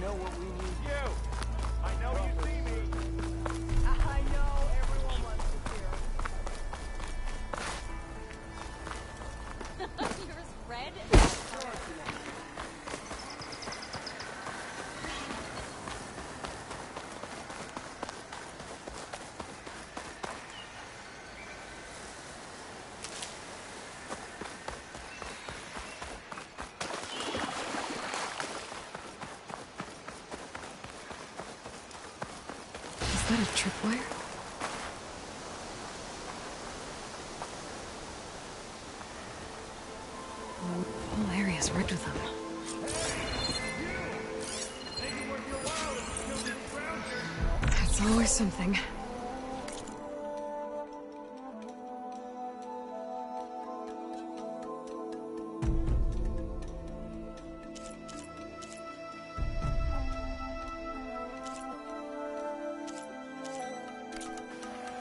know what we need. You! I know you see me! I know everyone wants to hear. Yours red? Is that a tripwire? The whole area's rigged with them. That's always something.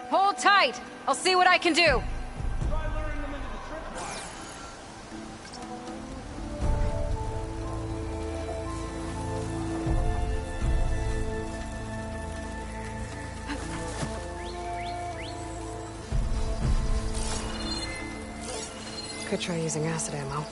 Hold tight! I'll see what I can do! Try luring them into the tripwire. Could try using acid ammo.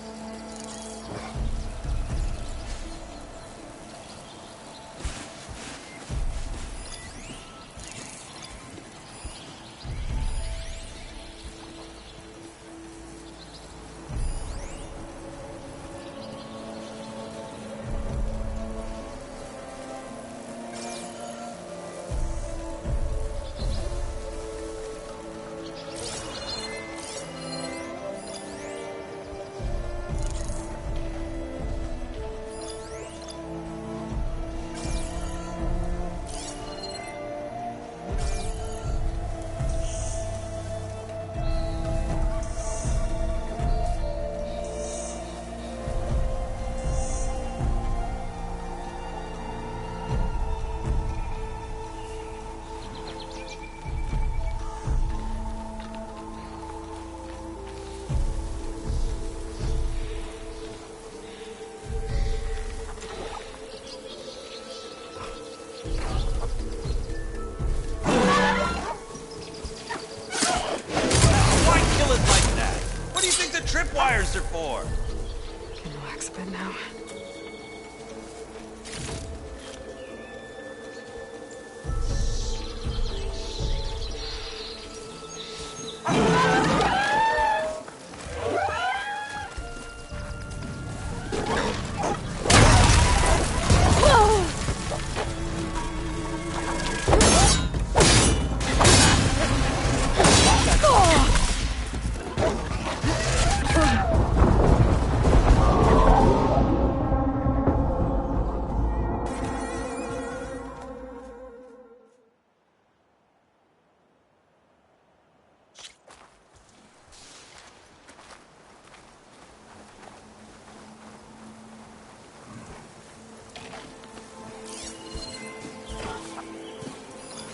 Tripwires are for? Can relax a bit now.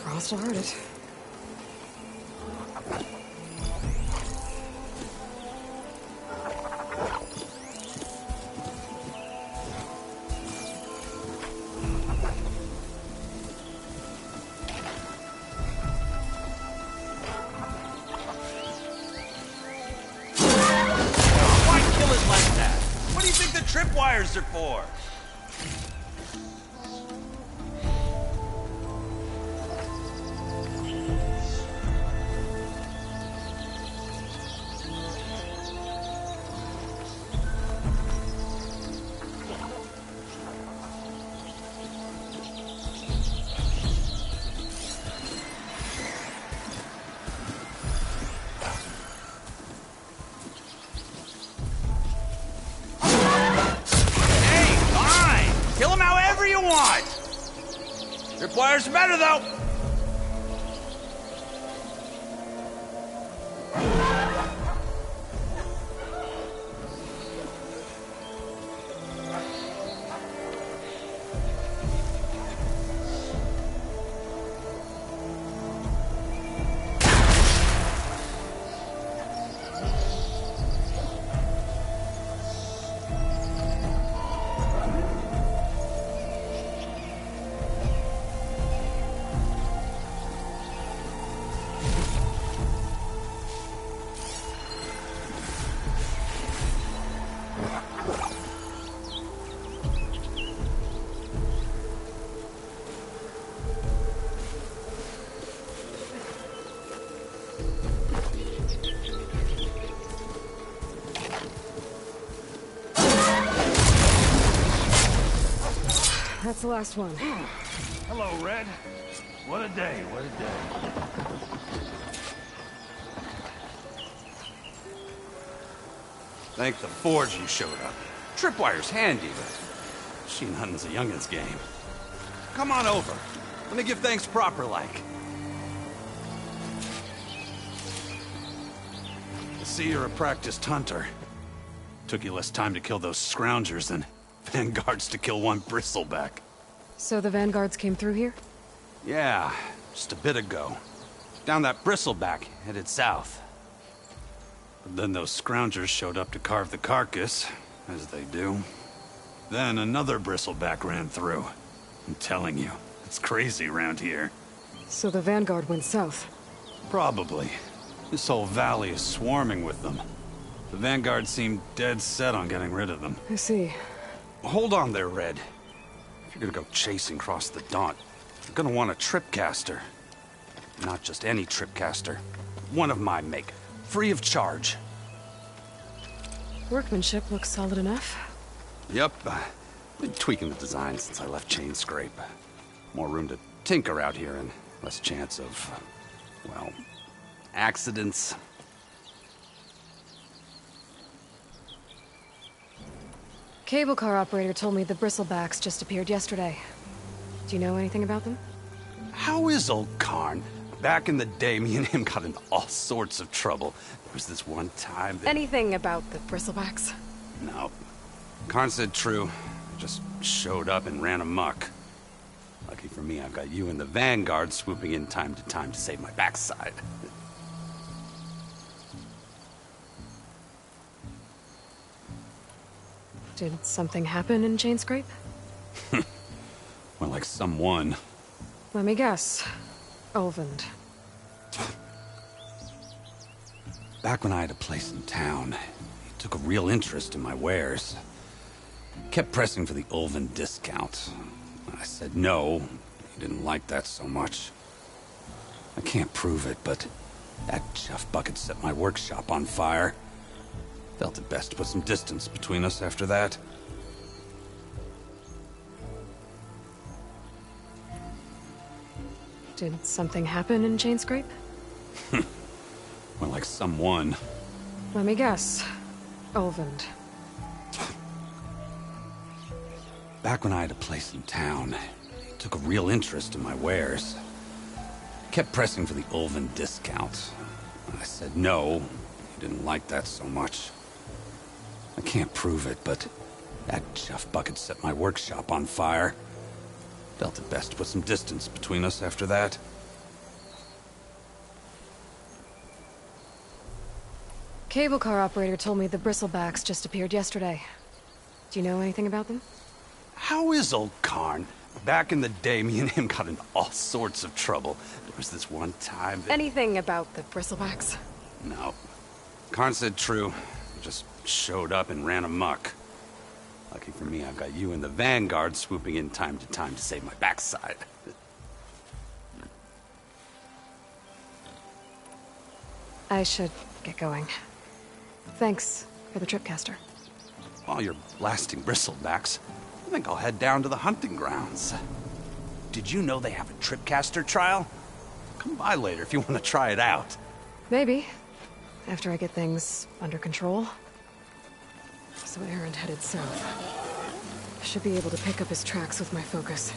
Frost will hurt it. Why kill it like that? What do you think the tripwires are for? Tripwires are better, though! That's the last one. Hello, Red. What a day, what a day. Thank the Forge you showed up. Tripwire's handy, but machine hunting's a youngin's game. Come on over. Let me give thanks proper like. I see you're a practiced hunter. Took you less time to kill those scroungers than Vanguards to kill one bristleback. So the Vanguards came through here? Yeah, just a bit ago. Down that bristleback, headed south. But then those scroungers showed up to carve the carcass, as they do. Then another bristleback ran through. I'm telling you, it's crazy around here. So the Vanguard went south? Probably. This whole valley is swarming with them. The Vanguard seemed dead set on getting rid of them. I see. Hold on there, Red. If you're gonna go chasing across the Daunt, you're gonna want a tripcaster. Not just any tripcaster. One of my make. Free of charge. Workmanship looks solid enough. Yep. Been tweaking the design since I left Chain Scrape. More room to tinker out here and less chance of, well, accidents. Cable car operator told me the bristlebacks just appeared yesterday. Do you know anything about them? How is old Karn? Back in the day, me and him got into all sorts of trouble. There was this one time that... Anything about the bristlebacks? No. Karn said true. Just showed up and ran amok. Lucky for me, I've got you and the Vanguard swooping in time to save my backside. Did something happen in Chain Scrape? Well, like someone. Let me guess. Ulvund. Back when I had a place in town, he took a real interest in my wares. Kept pressing for the Ulvund discount. I said no. He didn't like that so much. I can't prove it, but that chuff bucket set my workshop on fire. Felt it best to put some distance between us after that. Did something happen in Chain Scrape? Well, like someone. Let me guess. Ulvund. Back when I had a place in town, he took a real interest in my wares. Kept pressing for the Ulvund discount. I said no. He didn't like that so much. I can't prove it, but that chuff bucket set my workshop on fire. Felt it best to put some distance between us after that. Cable car operator told me the bristlebacks just appeared yesterday. Do you know anything about them? How is old Karn? Back in the day, me and him got into all sorts of trouble. There was this one time that... Anything about the bristlebacks? No. Karn said true. Just showed up and ran amok. Lucky for me, I've got you and the Vanguard swooping in time to save my backside. I should get going. Thanks for the tripcaster. While you're blasting bristlebacks, I think I'll head down to the hunting grounds. Did you know they have a tripcaster trial? Come by later if you want to try it out. Maybe. After I get things under control. So Erend headed south. I should be able to pick up his tracks with my focus.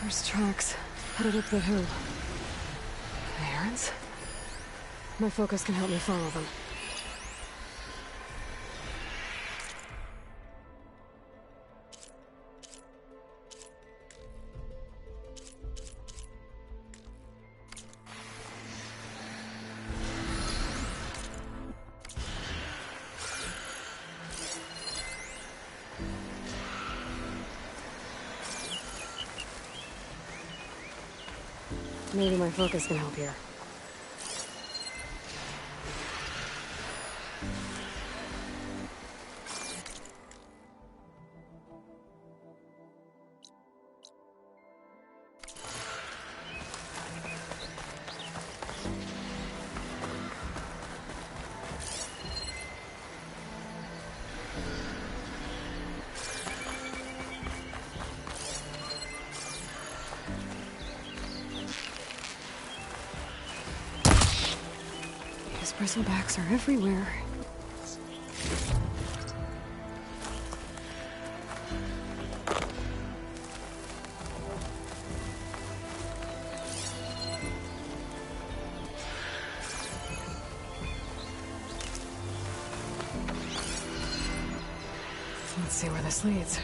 First tracks, headed up the hill. The errands? My focus can help me follow them. Maybe my focus can help here. These bristlebacks are everywhere. Let's see where this leads.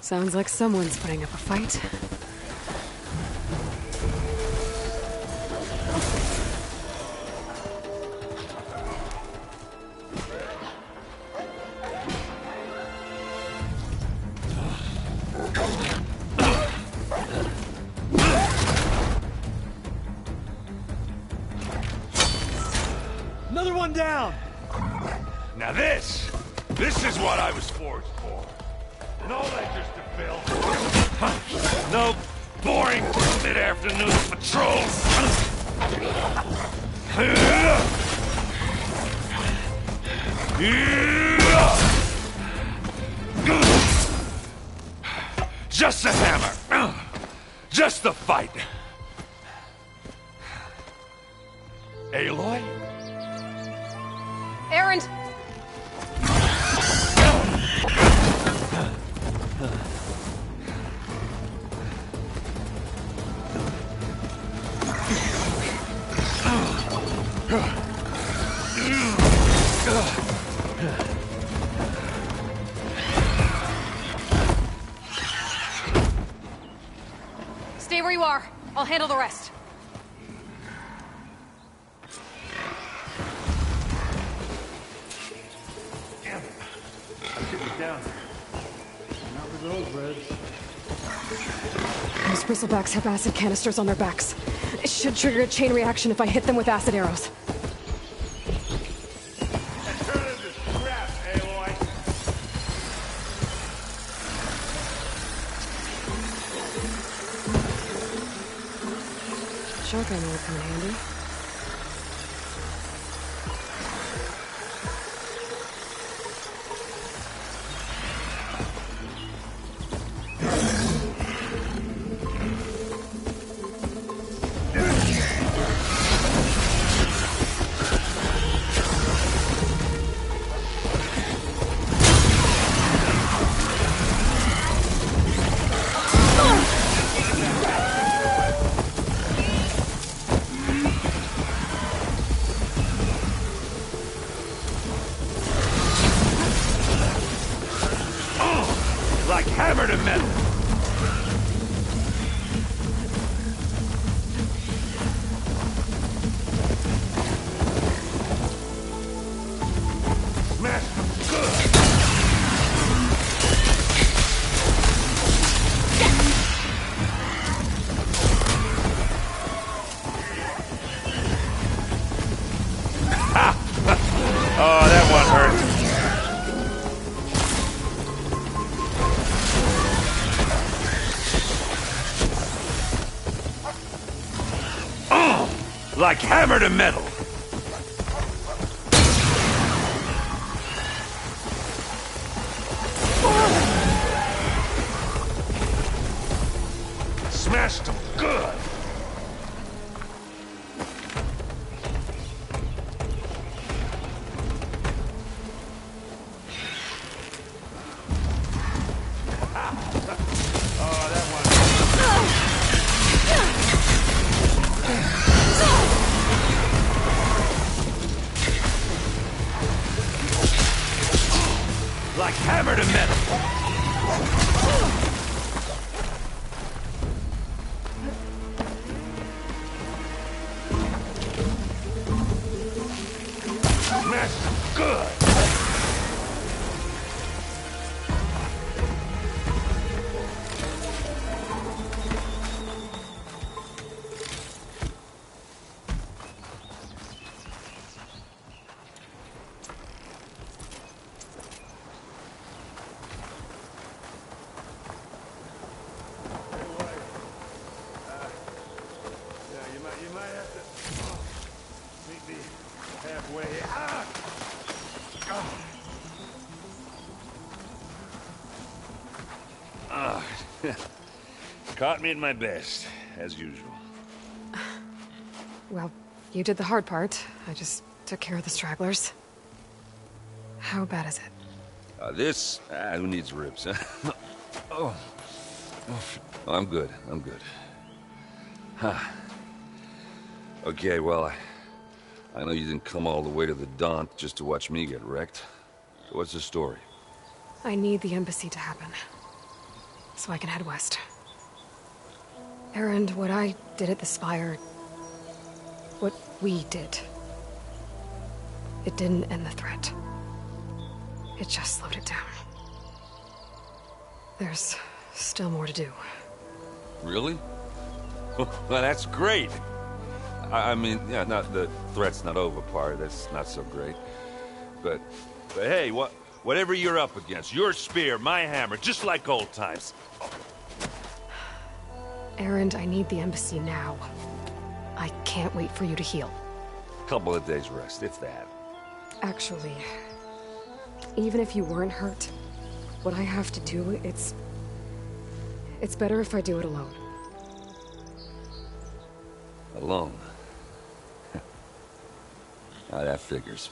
Sounds like someone's putting up a fight. Another one down! Now this is what I was forged for. And all that just to fill. No boring mid-afternoon patrols. Just the hammer. Just the fight. Aloy? Erend! Stay where you are. I'll handle the rest. Get down. Not with those reds. Those bristlebacks have acid canisters on their backs. It should trigger a chain reaction if I hit them with acid arrows. Turn into scrap, Aloy. Shotgun will come in handy. Like hammer to metal. Smash them good. Oh, that one hurt. Like hammer to metal. Smashed them good. Oh, that one. Like hammer to metal. Smash them good. You might have to meet me halfway. Caught me at my best, as usual. Well, you did the hard part. I just took care of the stragglers. How bad is it? Who needs ribs, huh? Oh. I'm good, I'm good. Huh. Okay, well, I know you didn't come all the way to the Daunt just to watch me get wrecked. So what's the story? I need the embassy to happen, so I can head west. Erend, what I did at the Spire... what we did... it didn't end the threat. It just slowed it down. There's still more to do. Really? Well, that's great. I mean, yeah, not the threat's not over part, that's not so great. But hey, whatever you're up against, your spear, my hammer, just like old times. Erend, I need the embassy now. I can't wait for you to heal. Couple of days rest, if that. Actually, even if you weren't hurt, what I have to do, it's better if I do it alone. Alone? Now that figures.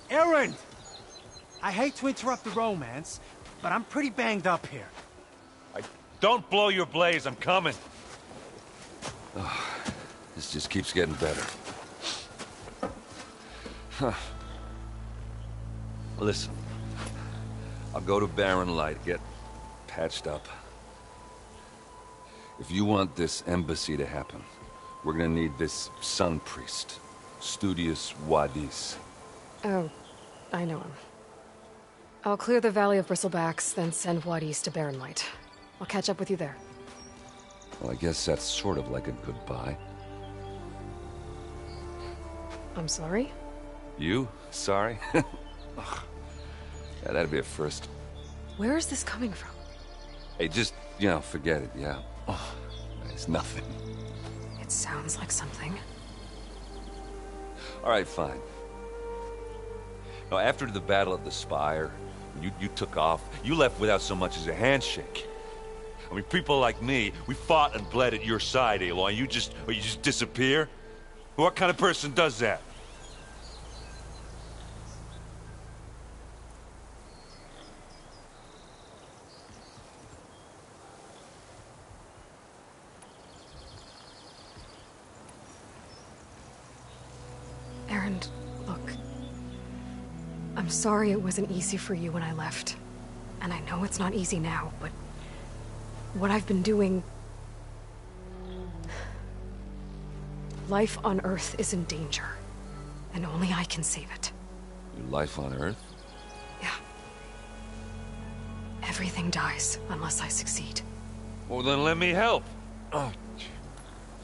Erend! I hate to interrupt the romance, but I'm pretty banged up here. Don't blow your blaze, I'm coming. This just keeps getting better. Huh. Listen, I'll go to Barren Light, get patched up. If you want this embassy to happen, we're gonna need this Sun Priest, Studius Wadis. Oh, I know him. I'll clear the Valley of Bristlebacks, then send Watt East to Barren Light. I'll catch up with you there. Well, I guess that's sort of like a goodbye. I'm sorry? You? Sorry? Ugh. Yeah, that'd be a first. Where is this coming from? Hey, just, forget it, yeah. Oh, it's nothing. It sounds like something. All right, fine. Now, after the Battle of the Spire, you took off. You left without so much as a handshake. I mean, people like me, we fought and bled at your side, Aloy. You just disappear? What kind of person does that? Erend, look. I'm sorry it wasn't easy for you when I left. And I know it's not easy now, but what I've been doing... Life on Earth is in danger. And only I can save it. Your life on Earth? Yeah. Everything dies unless I succeed. Well, then let me help. Oh.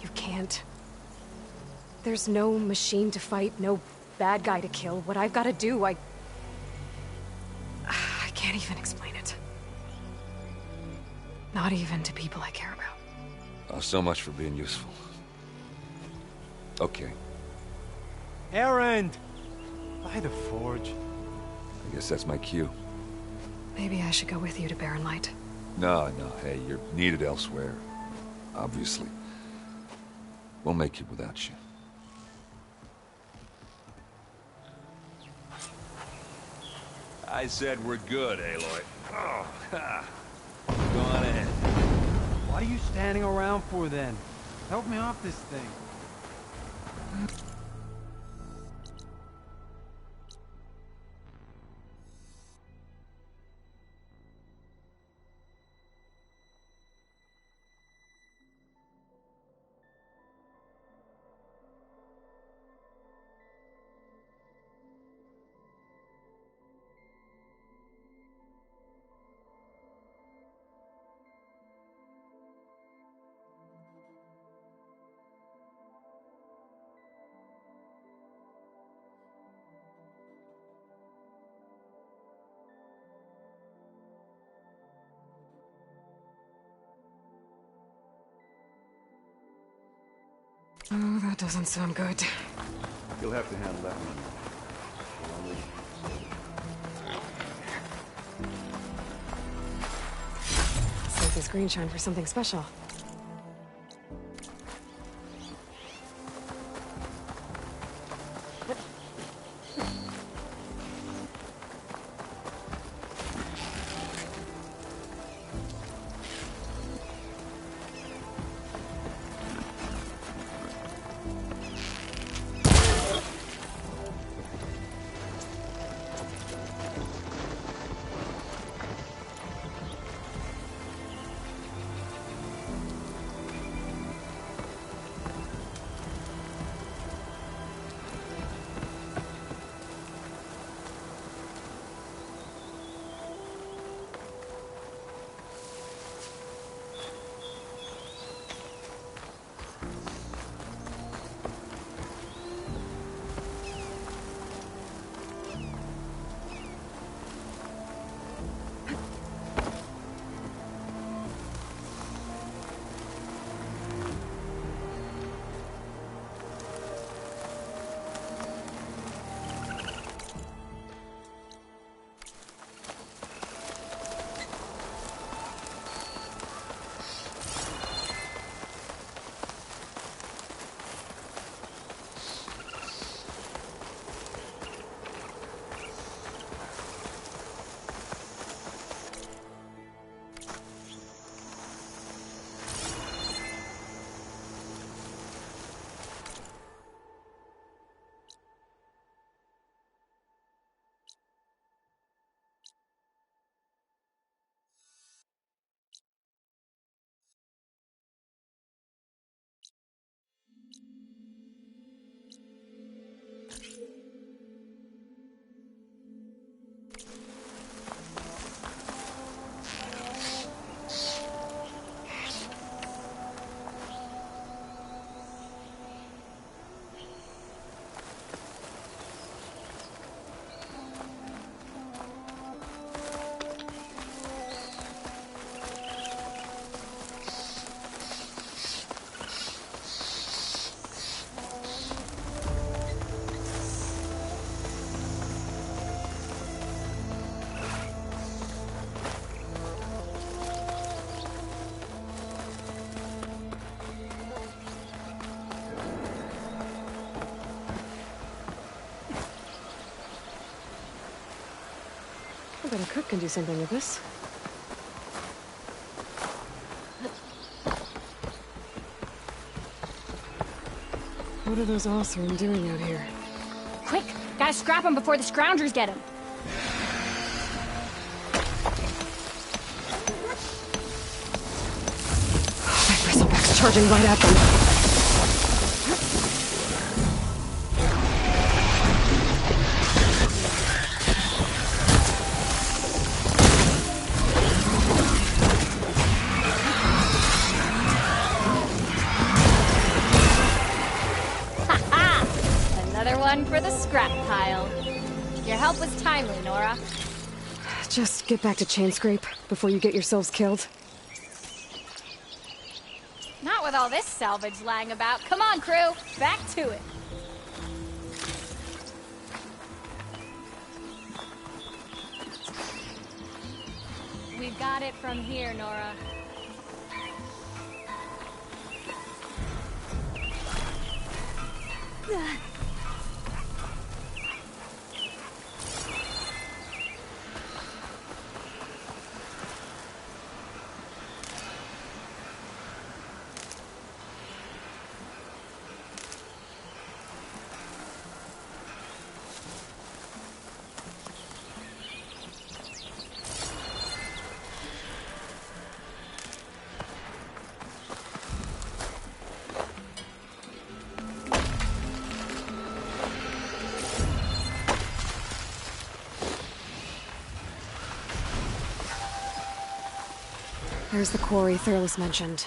You can't. There's no machine to fight, no bad guy to kill. What I've got to do, I can't even explain it. Not even to people I care about. Oh, so much for being useful. Okay, Erend! By the forge. I guess that's my cue. Maybe I should go with you to Barren Light. No, hey, you're needed elsewhere. Obviously. We'll make it without you. I said we're good, Aloy. Oh, ha. Go on ahead. What are you standing around for then? Help me off this thing. Oh, that doesn't sound good. You'll have to handle that one. Save this green shine for something special. bet a cook can do something with this. What are those Oseram doing out here? Quick! Gotta scrap him before the Scroungers get him. My bristleback's charging right at them. Another one for the scrap pile. Your help was timely, Nora. Just get back to Chainscrape before you get yourselves killed. Not with all this salvage lying about. Come on, crew. Back to it. We've got it from here, Nora. There's the quarry Thurles mentioned.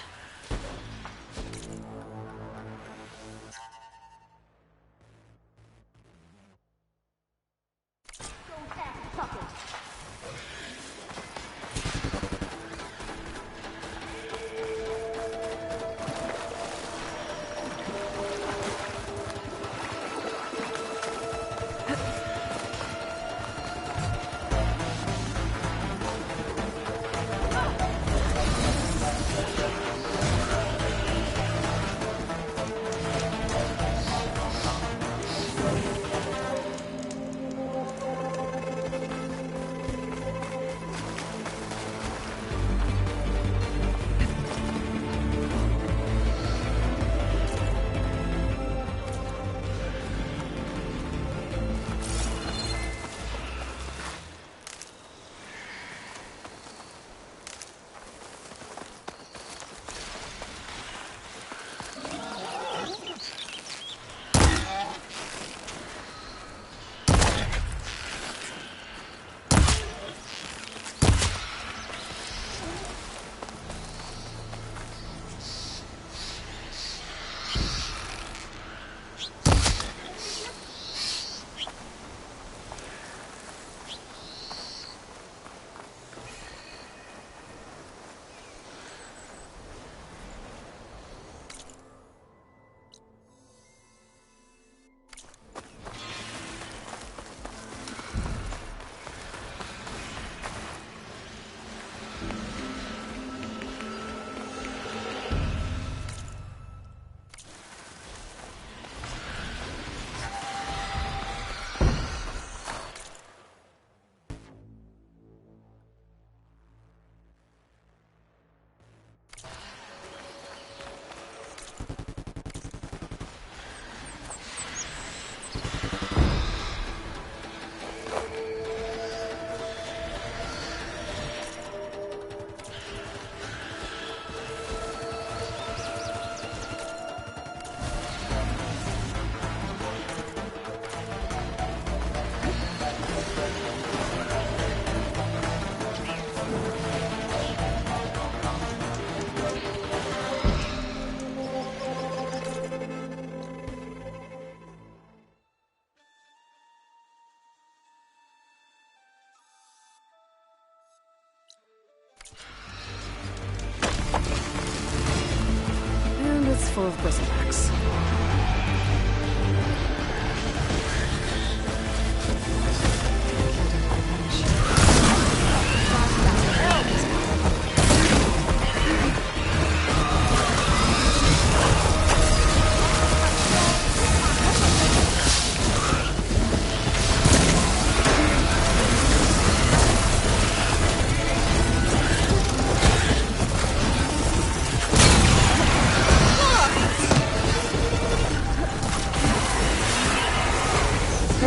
And it's full of bristlebacks.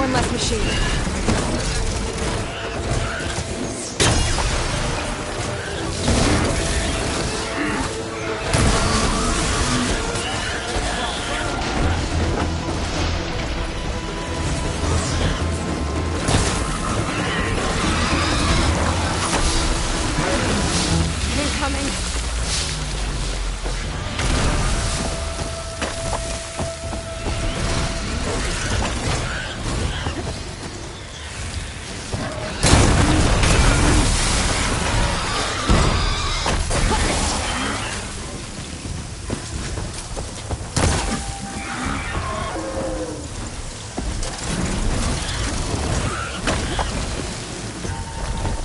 One less machine. Incoming.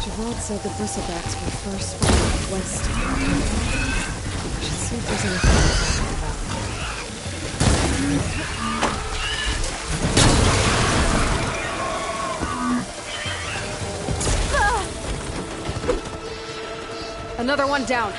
Gerald said the bristlebacks were first spotted west. I should see if there's anything about them. Another one down.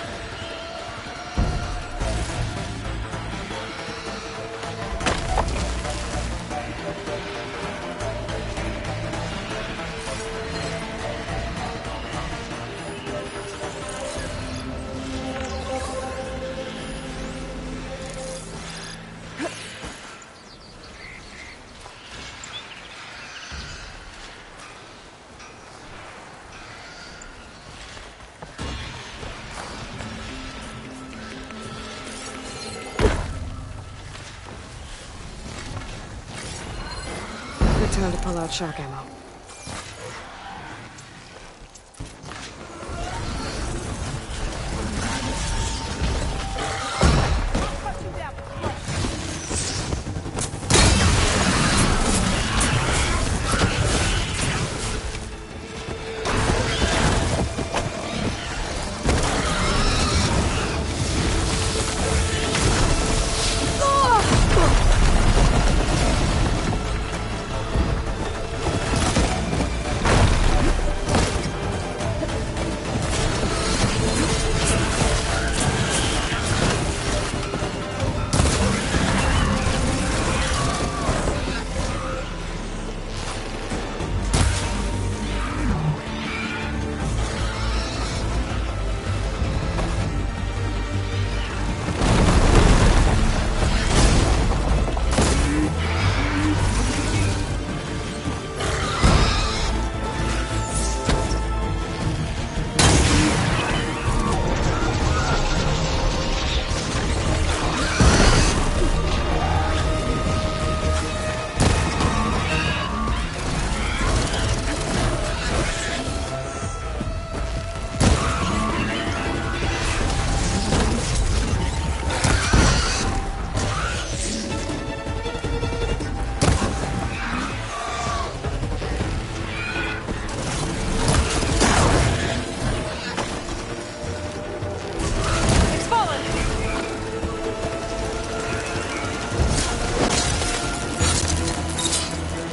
Good time to pull out shock ammo.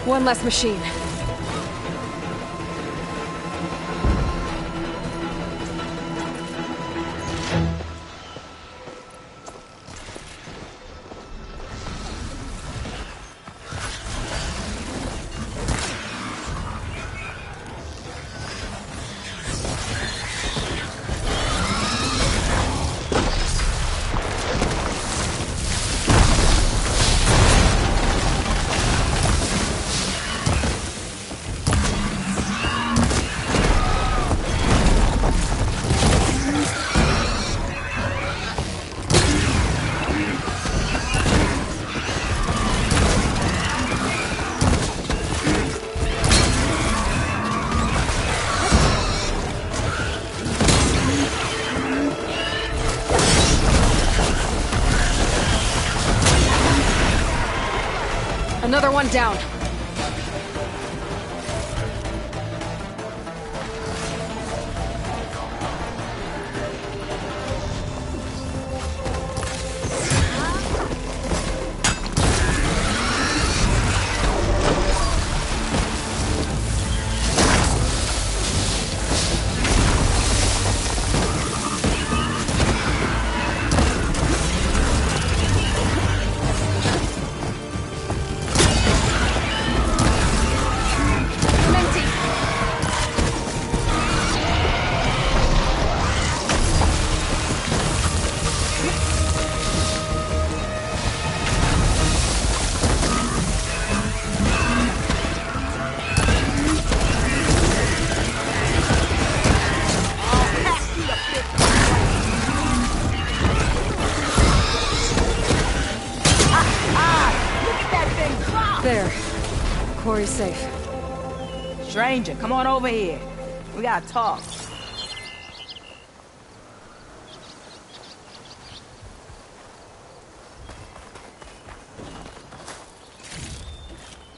One less machine. Another one down. There. Quarry's safe. Stranger, come on over here. We gotta talk.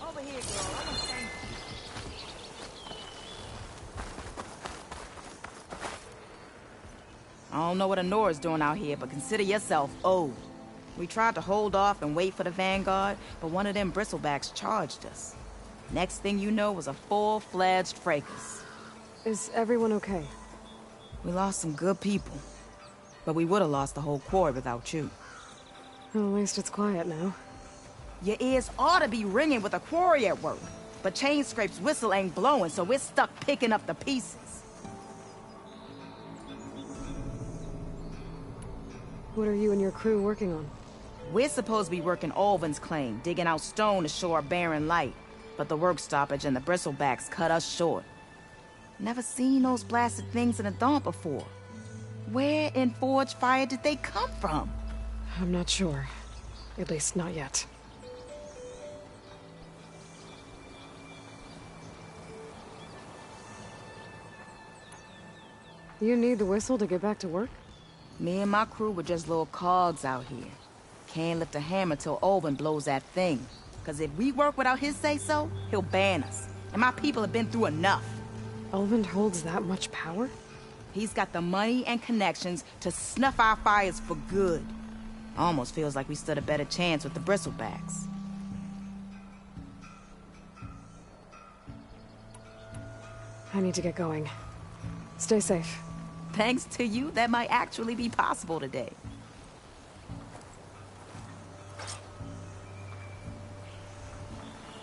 Over here, girl. I don't think... I don't know what Honora's doing out here, but consider yourself old. We tried to hold off and wait for the Vanguard, but one of them bristlebacks charged us. Next thing you know was a full-fledged fracas. Is everyone okay? We lost some good people, but we would have lost the whole quarry without you. Well, at least it's quiet now. Your ears ought to be ringing with a quarry at work, but Chain Scrape's whistle ain't blowing, so we're stuck picking up the pieces. What are you and your crew working on? We're supposed to be working Ulvin's claim, digging out stone to show our barren light, but the work stoppage and the bristlebacks cut us short. Never seen those blasted things in the dawn before. Where in Forge Fire did they come from? I'm not sure. At least not yet. You need the whistle to get back to work? Me and my crew were just little cogs out here. Can't lift a hammer till Ulvin blows that thing. Cause if we work without his say-so, he'll ban us. And my people have been through enough. Ulvin holds that much power? He's got the money and connections to snuff our fires for good. Almost feels like we stood a better chance with the bristlebacks. I need to get going. Stay safe. Thanks to you, that might actually be possible today.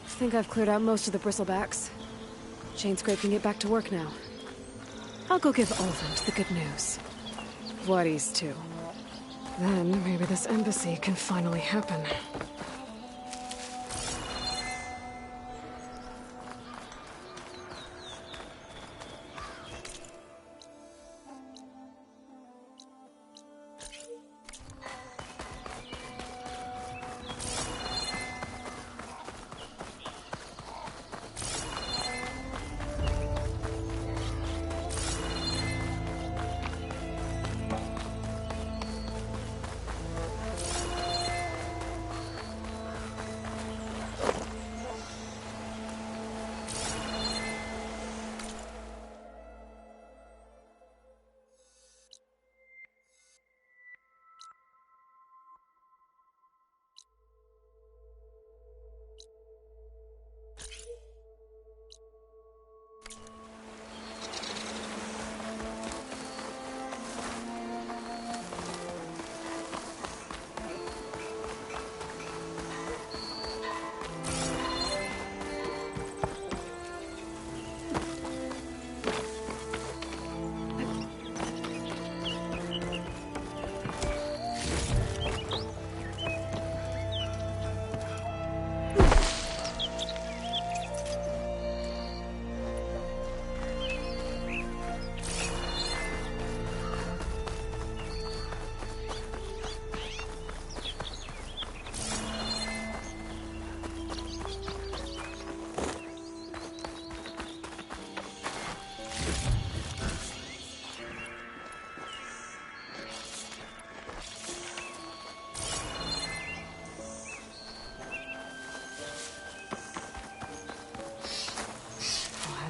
I think I've cleared out most of the bristlebacks. Chain Scrape can get back to work now. I'll go give Ulvin the good news. Vladis too. Then maybe this embassy can finally happen.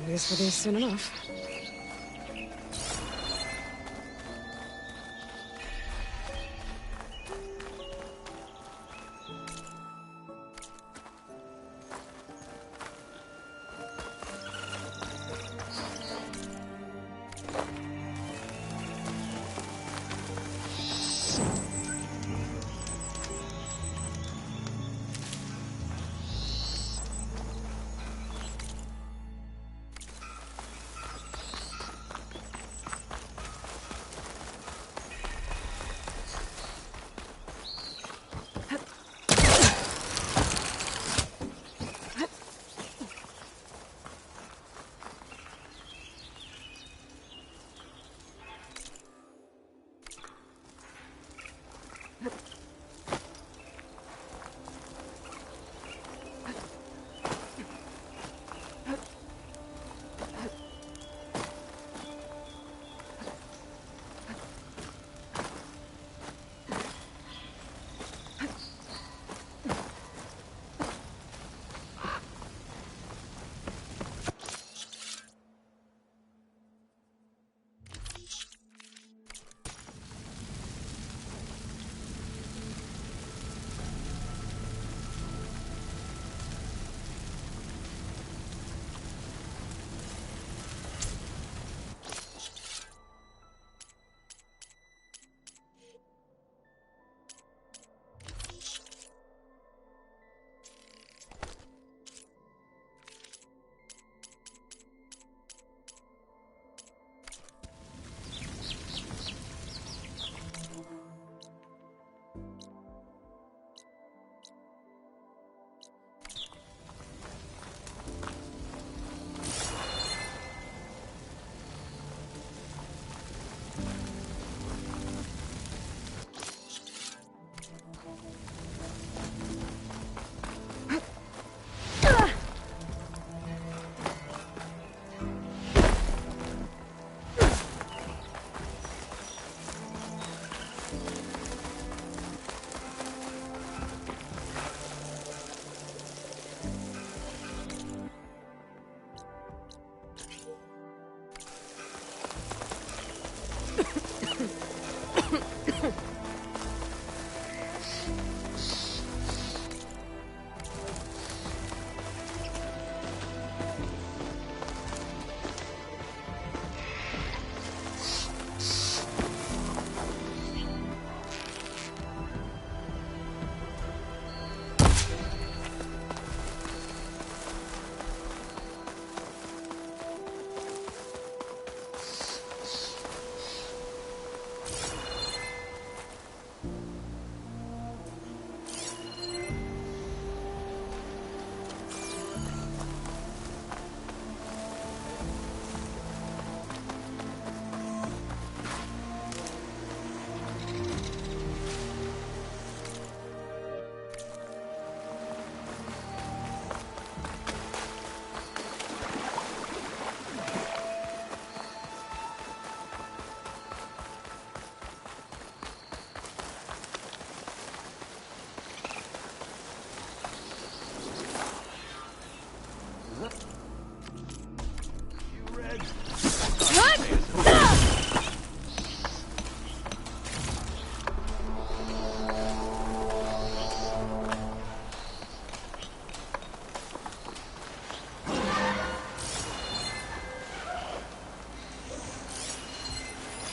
This for these soon enough.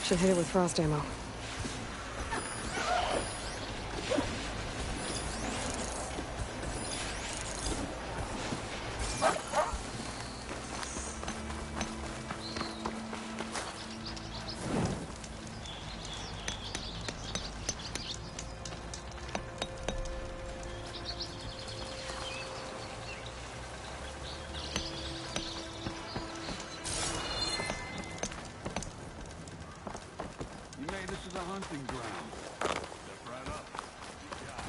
Should hit it with frost ammo. This is a hunting ground. Step right up. Good job.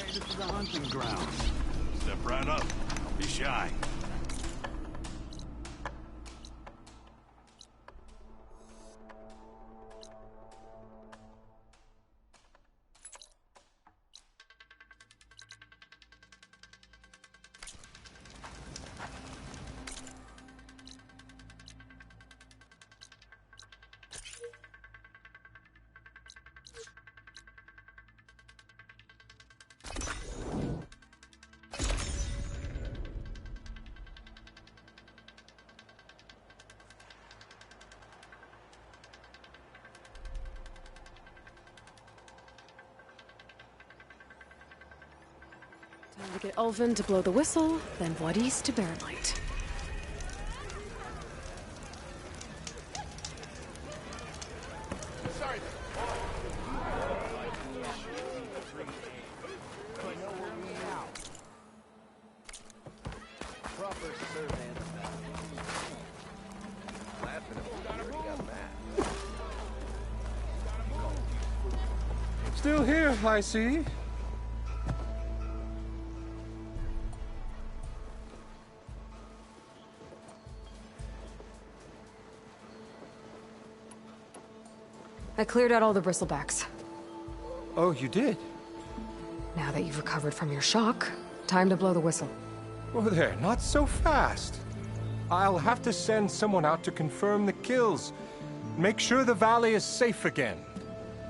This is a hunting ground. Step right up. Don't be shy. Time to get Ulvin to blow the whistle, then Wadis to Barren Light. Still here, I see. I cleared out all the bristlebacks. Oh, you did? Now that you've recovered from your shock, time to blow the whistle. Oh, there, not so fast. I'll have to send someone out to confirm the kills. Make sure the valley is safe again.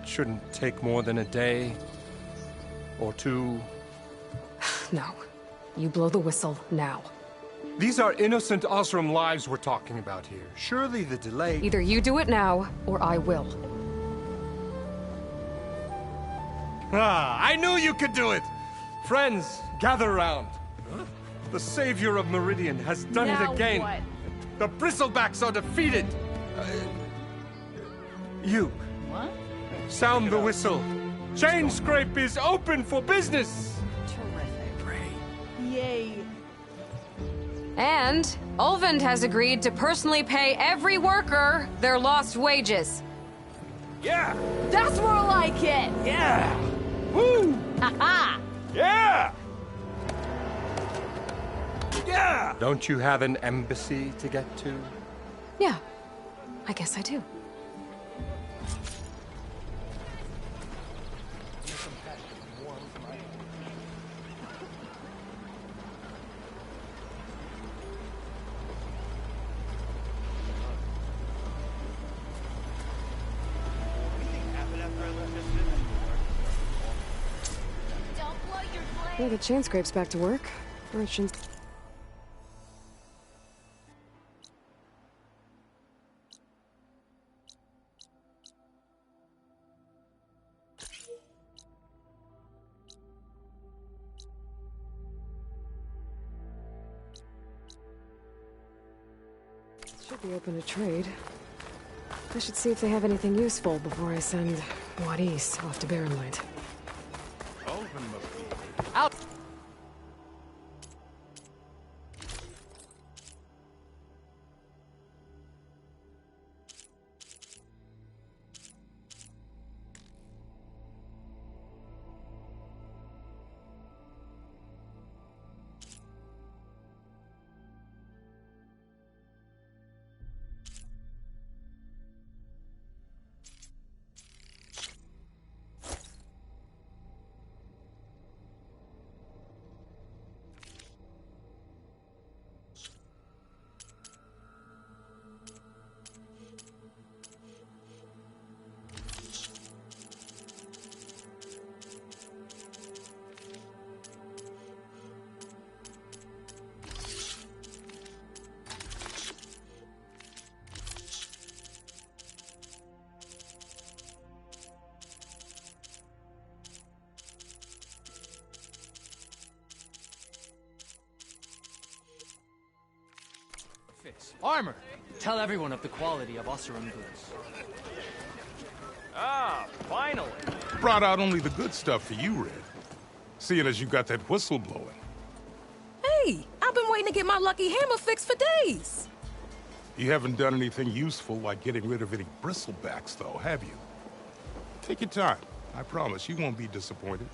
It shouldn't take more than a day. Or two. No. You blow the whistle now. These are innocent Osram lives we're talking about here. Surely the delay... Either you do it now, or I will. Ah, I knew you could do it! Friends, gather round. The savior of Meridian has done it again. What? The Bristlebacks are defeated. You. What? Sound the whistle. Chainscrape is open for business. Terrific. Yay. And Ulvund has agreed to personally pay every worker their lost wages. Yeah! That's more like it! Yeah! Woo! Ha-ha! Yeah! Yeah! Don't you have an embassy to get to? Yeah, I guess I do. Yeah, the chain scrape's back to work. Merchants. Should be open to trade. I should see if they have anything useful before I send Wadis off to Barren Light. Out! Armor! Tell everyone of the quality of Oseram goods. Ah, finally! Brought out only the good stuff for you, Red. Seeing as you got that whistle blowing. Hey, I've been waiting to get my lucky hammer fixed for days. You haven't done anything useful like getting rid of any bristlebacks, though, have you? Take your time. I promise you won't be disappointed.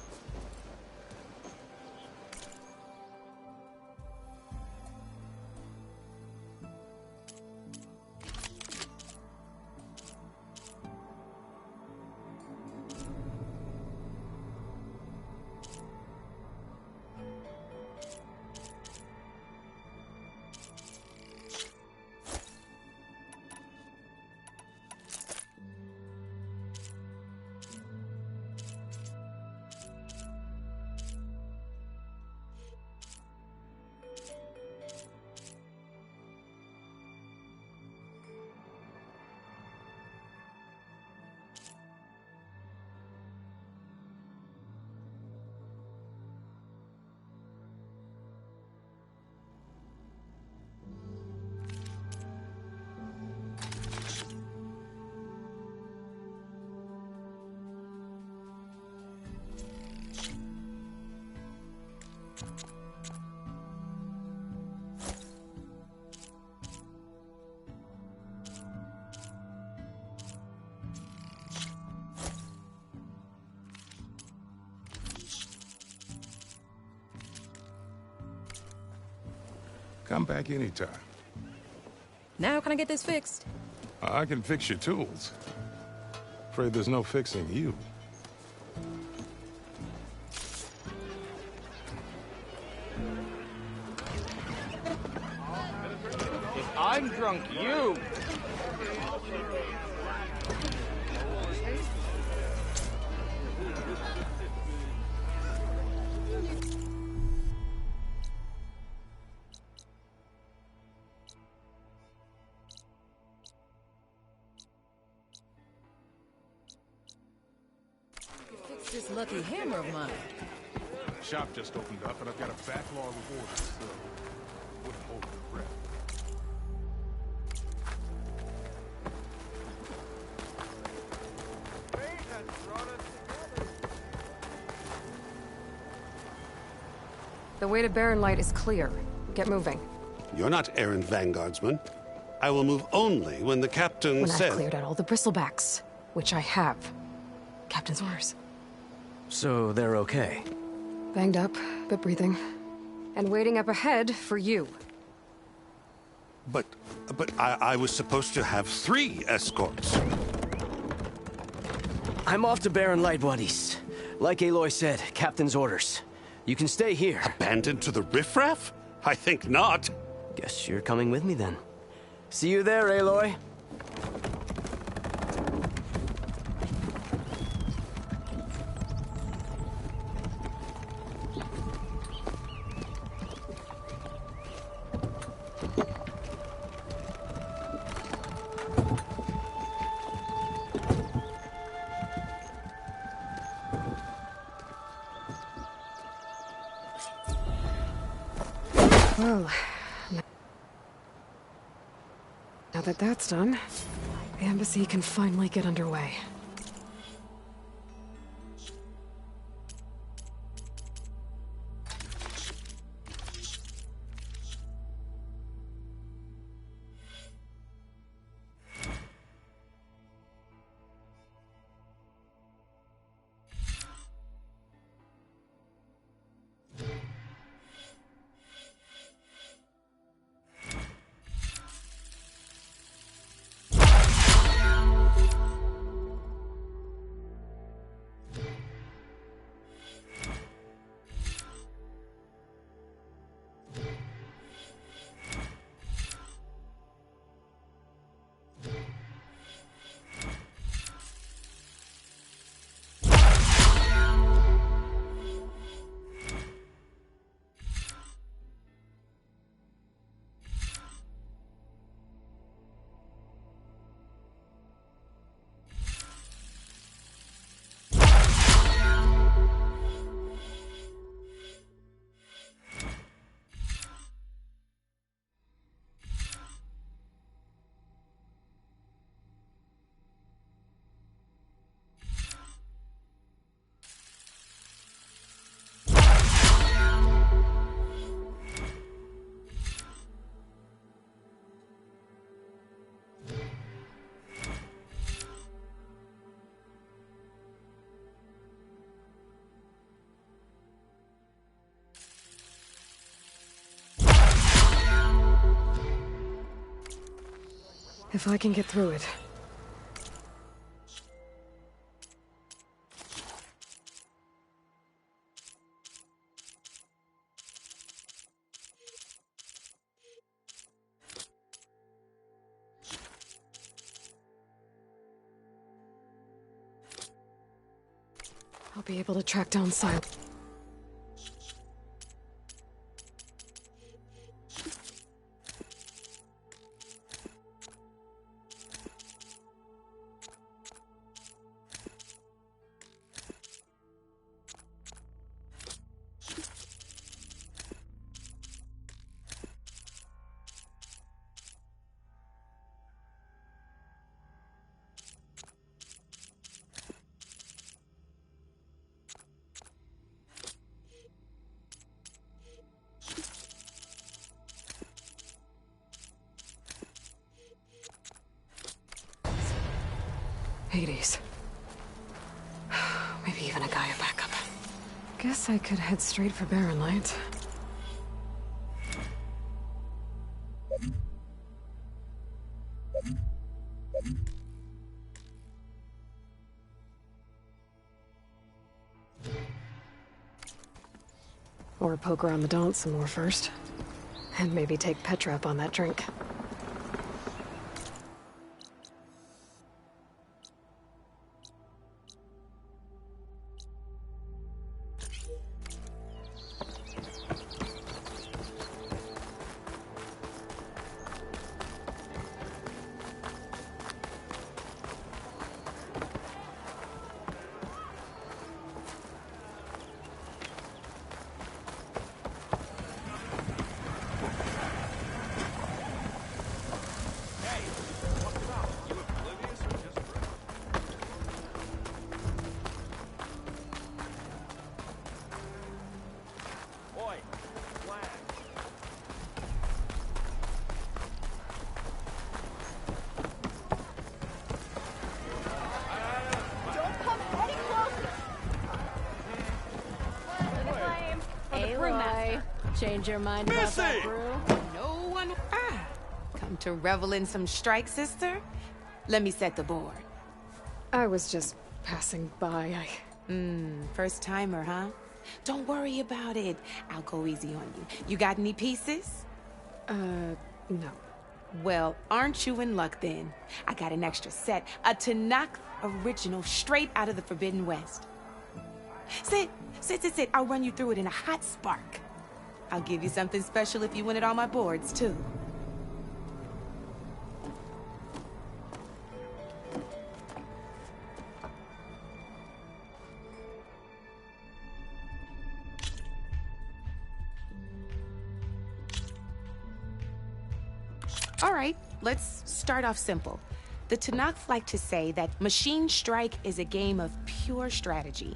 Come back anytime. Now can I get this fixed? I can fix your tools. Afraid there's no fixing you. If I'm drunk, you! This lucky hammer of mine. Shop just opened up, and I've got a backlog of orders, so wouldn't hold your breath. The way to Barren Light is clear. Get moving. You're not errant vanguardsman. I will move only when the captain When says... I've cleared out all the bristlebacks, which I have. Captain's orders. So they're okay? Banged up, but breathing. And waiting up ahead for you. But I was supposed to have 3 escorts. I'm off to Baron Lightbodies. Like Aloy said, Captain's orders. You can stay here. Abandoned to the riffraff? I think not. Guess you're coming with me then. See you there, Aloy. Well, now that that's done, the embassy can finally get underway. If I can get through it. I'll be able to track down Silent. Hades. Maybe even a Gaia backup. Guess I could head straight for Barren Light. Or poke around the Daunt some more first. And maybe take Petra up on that drink. Change your mind about that brew? No one... Come to revel in some strike, sister? Let me set the board. I was just passing by. First timer, huh? Don't worry about it. I'll go easy on you. You got any pieces? No. Well, aren't you in luck then? I got an extra set, a Tanakh original straight out of the Forbidden West. Sit. I'll run you through it in a hot spark. I'll give you something special if you win it on my boards, too. All right, let's start off simple. The Tanakh like to say that Machine Strike is a game of pure strategy.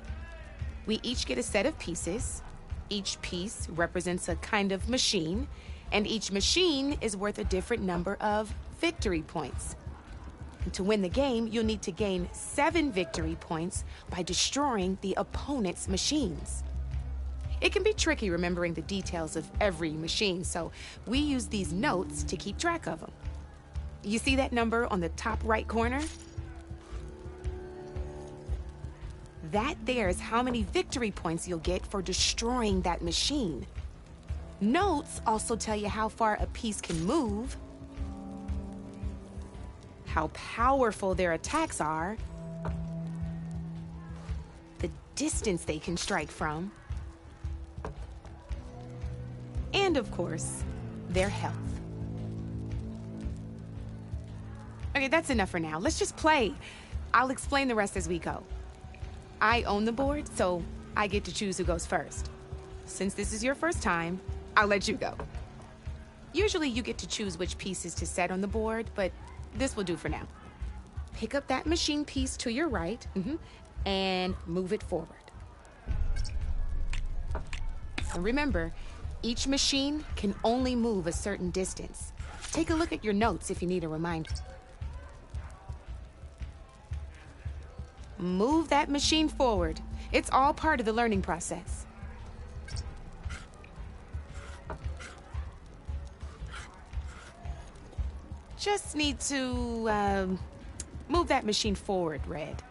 We each get a set of pieces. Each piece represents a kind of machine, and each machine is worth a different number of victory points. And to win the game, you'll need to gain 7 victory points by destroying the opponent's machines. It can be tricky remembering the details of every machine, so we use these notes to keep track of them. You see that number on the top right corner? That there is how many victory points you'll get for destroying that machine. Notes also tell you how far a piece can move, how powerful their attacks are, the distance they can strike from, and of course, their health. Okay, that's enough for now. Let's just play. I'll explain the rest as we go. I own the board, so I get to choose who goes first. Since this is your first time, I'll let you go. Usually you get to choose which pieces to set on the board, but this will do for now. Pick up that machine piece to your right, and move it forward. And remember, each machine can only move a certain distance. Take a look at your notes if you need a reminder. Move that machine forward. It's all part of the learning process. Just need to, move that machine forward, Red.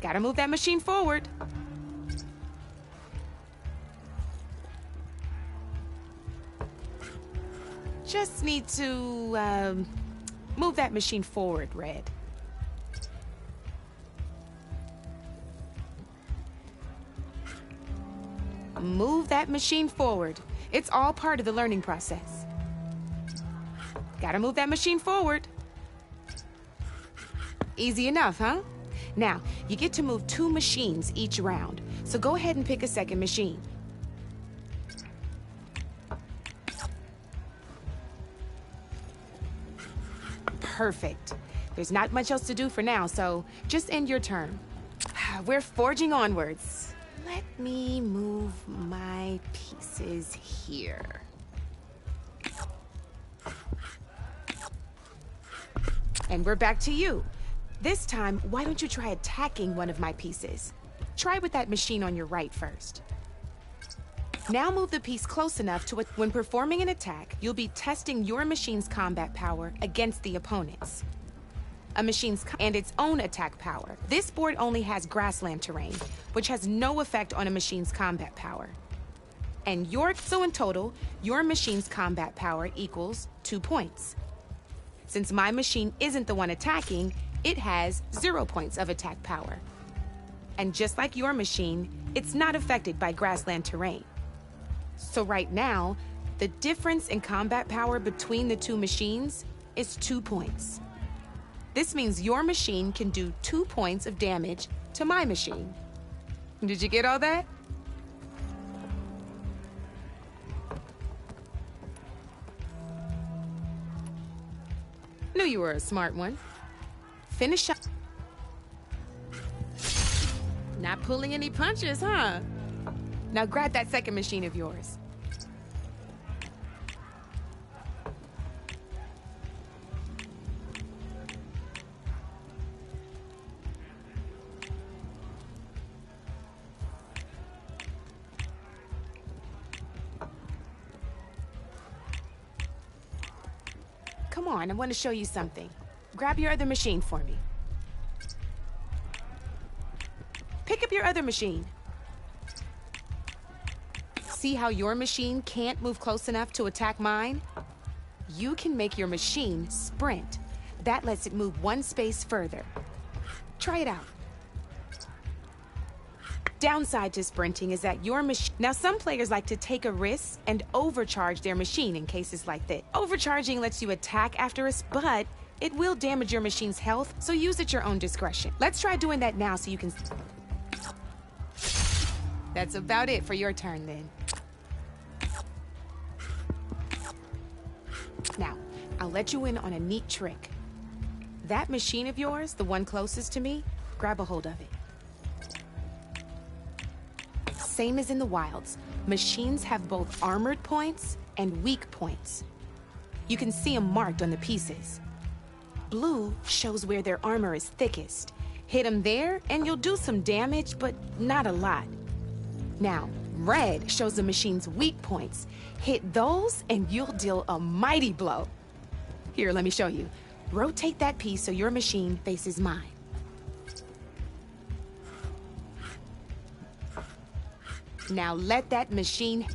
Gotta move that machine forward. Just need to, move that machine forward, Red. Move that machine forward. It's all part of the learning process. Gotta move that machine forward. Easy enough, huh? Now, you get to move 2 machines each round, so go ahead and pick a second machine. Perfect. There's not much else to do for now, so just end your turn. We're forging onwards. Let me move my pieces here. And we're back to you. This time, why don't you try attacking one of my pieces? Try with that machine on your right first. Now move the piece close enough to when performing an attack, you'll be testing your machine's combat power against the opponent's. A machine's and its own attack power. This board only has grassland terrain, which has no effect on a machine's combat power. And so in total, your machine's combat power equals 2 points. Since my machine isn't the one attacking, it has 0 points of attack power. And just like your machine, it's not affected by grassland terrain. So right now, the difference in combat power between the 2 machines is 2 points. This means your machine can do 2 points of damage to my machine. Did you get all that? Knew you were a smart one. Finish up. Not pulling any punches, huh? Now grab that second machine of yours. Come on, I want to show you something. Grab your other machine for me. Pick up your other machine. See how your machine can't move close enough to attack mine? You can make your machine sprint. That lets it move one space further. Try it out. Downside to sprinting is that your machine... Now, some players like to take a risk and overcharge their machine in cases like this. Overcharging lets you attack after but it will damage your machine's health, so use at your own discretion. Let's try doing that now so you can... That's about it for your turn, then. Now, I'll let you in on a neat trick. That machine of yours, the one closest to me, grab a hold of it. Same as in the wilds, machines have both armored points and weak points. You can see them marked on the pieces. Blue shows where their armor is thickest. Hit them there, and you'll do some damage, but not a lot. Now, red shows the machine's weak points. Hit those, and you'll deal a mighty blow. Here, let me show you. Rotate that piece so your machine faces mine. Now let that machine...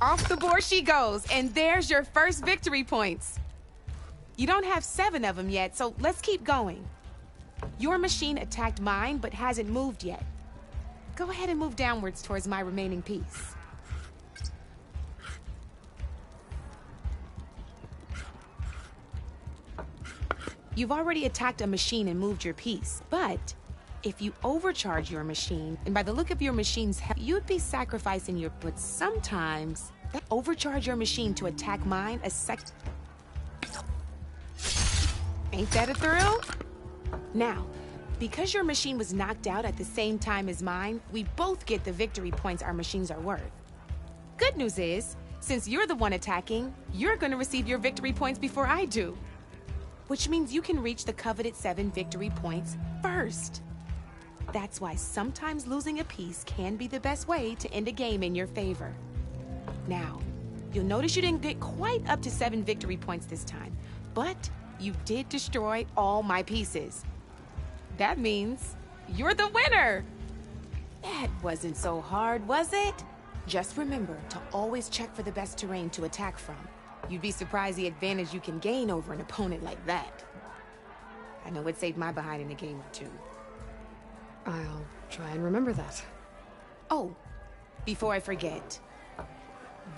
Off the board she goes, and there's your first victory points. You don't have 7 of them yet, so let's keep going. Your machine attacked mine, but hasn't moved yet. Go ahead and move downwards towards my remaining piece. You've already attacked a machine and moved your piece, but if you overcharge your machine, and by the look of your machine's health, you'd be sacrificing your... But sometimes, overcharge your machine to attack mine a sec... Ain't that a thrill? Now, because your machine was knocked out at the same time as mine, we both get the victory points our machines are worth. Good news is, since you're the one attacking, you're gonna receive your victory points before I do. Which means you can reach the coveted 7 victory points first. That's why sometimes losing a piece can be the best way to end a game in your favor. Now, you'll notice you didn't get quite up to 7 victory points this time, but you did destroy all my pieces. That means you're the winner! That wasn't so hard, was it? Just remember to always check for the best terrain to attack from. You'd be surprised the advantage you can gain over an opponent like that. I know it saved my behind in a game or two. I'll try and remember that. Oh, before I forget,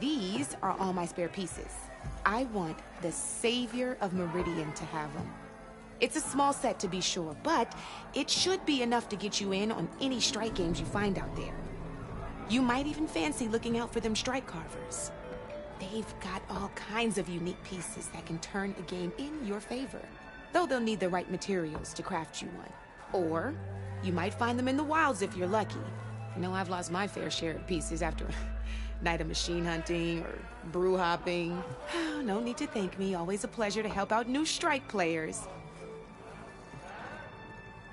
these are all my spare pieces. I want the Savior of Meridian to have them. It's a small set to be sure, but it should be enough to get you in on any strike games you find out there. You might even fancy looking out for them strike carvers. They've got all kinds of unique pieces that can turn a game in your favor, though they'll need the right materials to craft you one. Or you might find them in the wilds if you're lucky. I know I've lost my fair share of pieces after a night of machine hunting or brew hopping. No need to thank me. Always a pleasure to help out new strike players.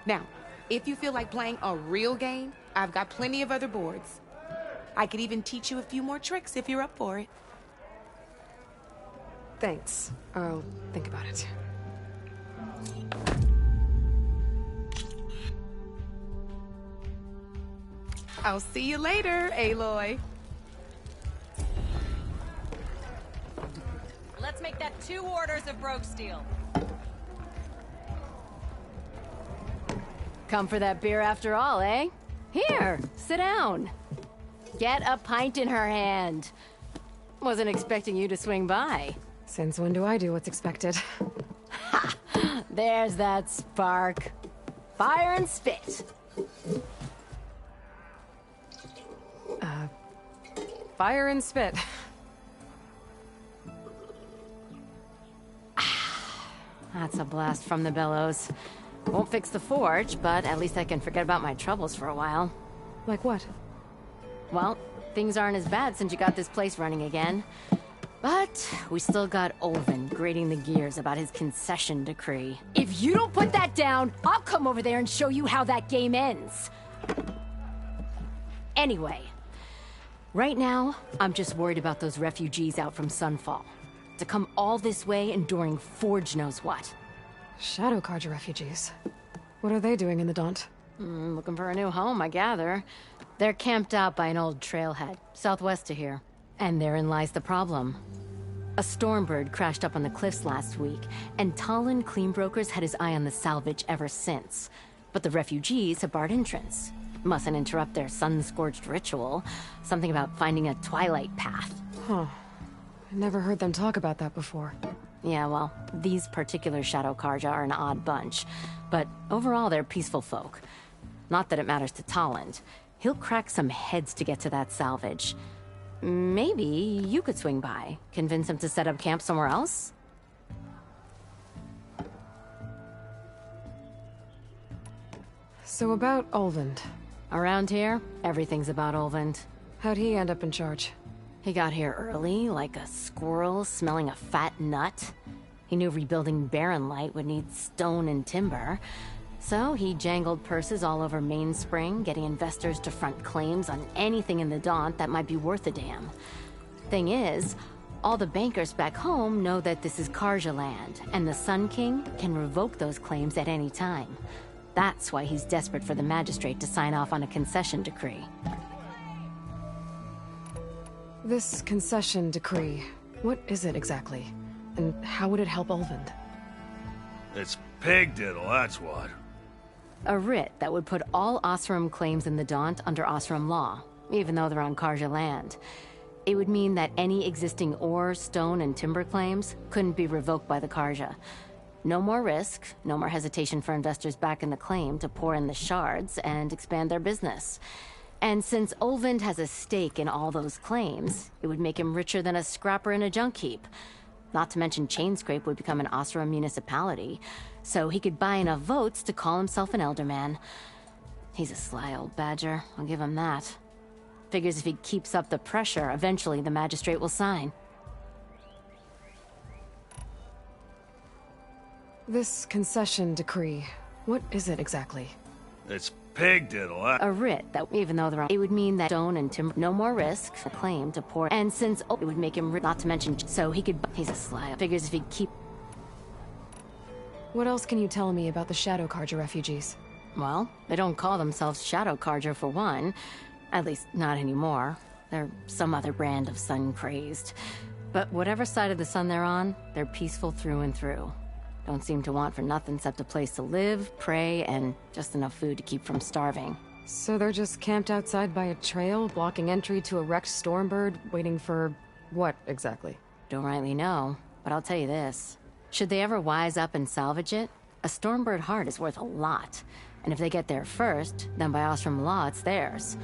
Now, if you feel like playing a real game, I've got plenty of other boards. I could even teach you a few more tricks if you're up for it. Thanks. I'll think about it. I'll see you later, Aloy. Let's make that 2 orders of broke steel. Come for that beer after all, eh? Here, sit down. Get a pint in her hand. Wasn't expecting you to swing by. Since when do I do what's expected? Ha! There's that spark. Fire and spit. Fire and spit. That's a blast from the bellows. Won't fix the forge, but at least I can forget about my troubles for a while. Like what? Well, things aren't as bad since you got this place running again. But we still got Olvin grating the gears about his concession decree. If you don't put that down, I'll come over there and show you how that game ends. Anyway, right now, I'm just worried about those refugees out from Sunfall. To come all this way enduring Forge knows what. Shadow Carja refugees. What are they doing in the Daunt? Looking for a new home, I gather. They're camped out by an old trailhead, southwest of here. And therein lies the problem. A Stormbird crashed up on the cliffs last week, and Talon Cleanbrokers had his eye on the salvage ever since. But the refugees have barred entrance. Mustn't interrupt their sun-scorched ritual. Something about finding a twilight path. Huh. I never heard them talk about that before. Yeah, well, these particular Shadow Carja are an odd bunch. But overall, they're peaceful folk. Not that it matters to Talon. He'll crack some heads to get to that salvage. Maybe you could swing by, convince him to set up camp somewhere else? So about Olvend. Around here, everything's about Olvend. How'd he end up in charge? He got here early, like a squirrel smelling a fat nut. He knew rebuilding Barren Light would need stone and timber. So he jangled purses all over Mainspring, getting investors to front claims on anything in the Daunt that might be worth a damn. Thing is, all the bankers back home know that this is Carja land, and the Sun King can revoke those claims at any time. That's why he's desperate for the magistrate to sign off on a concession decree. This concession decree, what is it exactly? And how would it help Olvend? It's pig diddle, that's what. A writ that would put all Osram claims in the Daunt under Osram law, even though they're on Carja land. It would mean that any existing ore, stone, and timber claims couldn't be revoked by the Carja. No more risk, no more hesitation for investors back in the claim to pour in the shards and expand their business. And since Olvend has a stake in all those claims, it would make him richer than a scrapper in a junk heap. Not to mention Chainscrape would become an Osram municipality, so he could buy enough votes to call himself an Elderman. He's a sly old badger, I'll give him that. Figures if he keeps up the pressure, eventually the magistrate will sign. This concession decree, what is it exactly? It's pig diddle, A writ that, even though it would mean that stone and timber, no more risk, a claim to pour, and since it would make him, not to mention, so he could, he's a sly, figures if he'd keep. What else can you tell me about the Shadow Carja refugees? Well, they don't call themselves Shadow Carja for one. At least, not anymore. They're some other brand of sun-crazed. But whatever side of the sun they're on, they're peaceful through and through. Don't seem to want for nothing except a place to live, pray, and just enough food to keep from starving. So they're just camped outside by a trail, blocking entry to a wrecked Stormbird, waiting for what, exactly? Don't rightly know, but I'll tell you this. Should they ever wise up and salvage it, a Stormbird heart is worth a lot. And if they get there first, then by Osram law, it's theirs.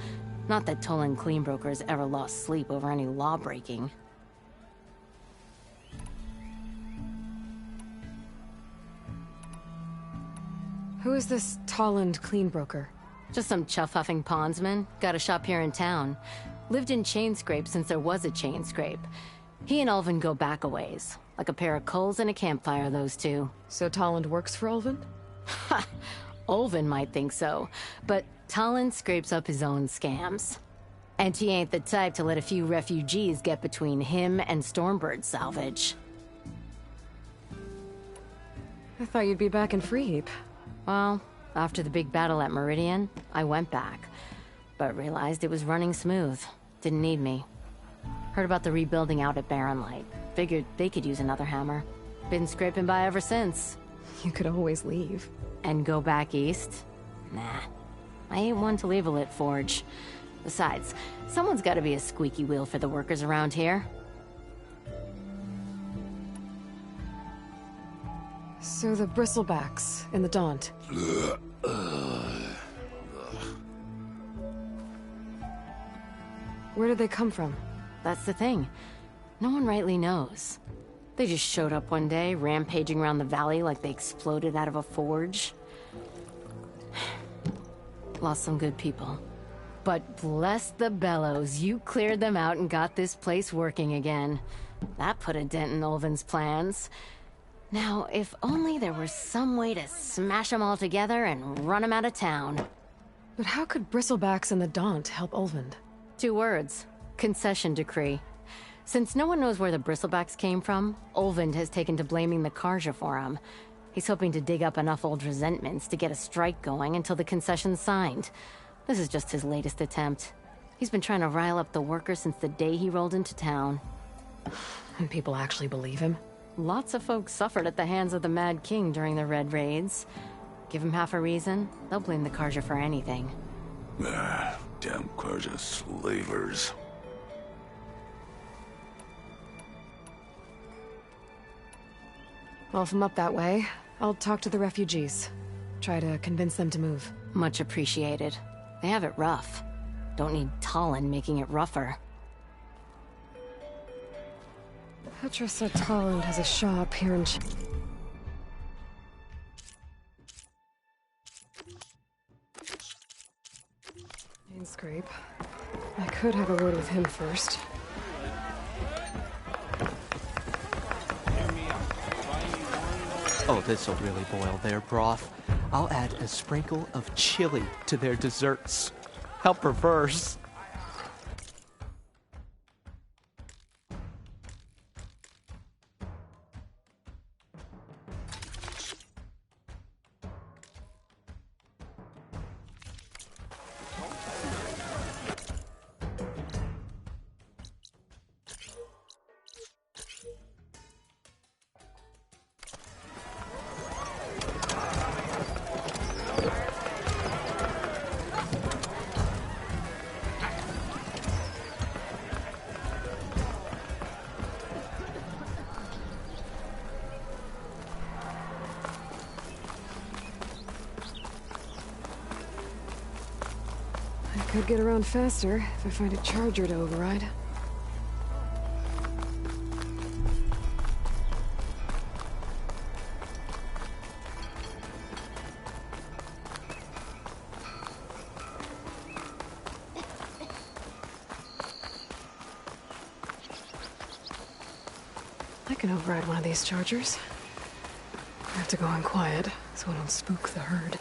Not that Tolan Cleanbrokers ever lost sleep over any law-breaking. Who is this Tolland Cleanbroker? Just some chuff-huffing pondsman. Got a shop here in town. Lived in Chainscrape since there was a Chainscrape. He and Ulvin go back a ways. Like a pair of coals and a campfire, those two. So Tolland works for Ulvin? Ha! Ulvin might think so, but Tolland scrapes up his own scams. And he ain't the type to let a few refugees get between him and Stormbird salvage. I thought you'd be back in Freeheap. Well, after the big battle at Meridian, I went back, but realized it was running smooth. Didn't need me. Heard about the rebuilding out at Barren Light. Figured they could use another hammer. Been scraping by ever since. You could always leave. And go back east? Nah. I ain't one to leave a lit forge. Besides, someone's gotta be a squeaky wheel for the workers around here. So the Bristlebacks in the Daunt. Where did they come from? That's the thing. No one rightly knows. They just showed up one day, rampaging around the valley like they exploded out of a forge. Lost some good people. But bless the bellows, you cleared them out and got this place working again. That put a dent in Ulvin's plans. Now, if only there were some way to smash them all together and run them out of town. But how could Bristlebacks and the Daunt help Ulvund? 2 words. Concession decree. Since no one knows where the Bristlebacks came from, Ulvund has taken to blaming the Karja for them. He's hoping to dig up enough old resentments to get a strike going until the concession's signed. This is just his latest attempt. He's been trying to rile up the workers since the day he rolled into town. And people actually believe him? Lots of folks suffered at the hands of the Mad King during the Red Raids. Give him half a reason, they'll blame the Karja for anything. Damn Karja slavers. Well, if I'm up that way, I'll talk to the refugees. Try to convince them to move. Much appreciated. They have it rough. Don't need Talon making it rougher. Petra said Talon has a shop here in Scrape. I could have a word with him first. Oh, this'll really boil their broth. I'll add a sprinkle of chili to their desserts. How perverse. Could get around faster if I find a charger to override. I can override one of these chargers. I have to go in quiet so I don't spook the herd.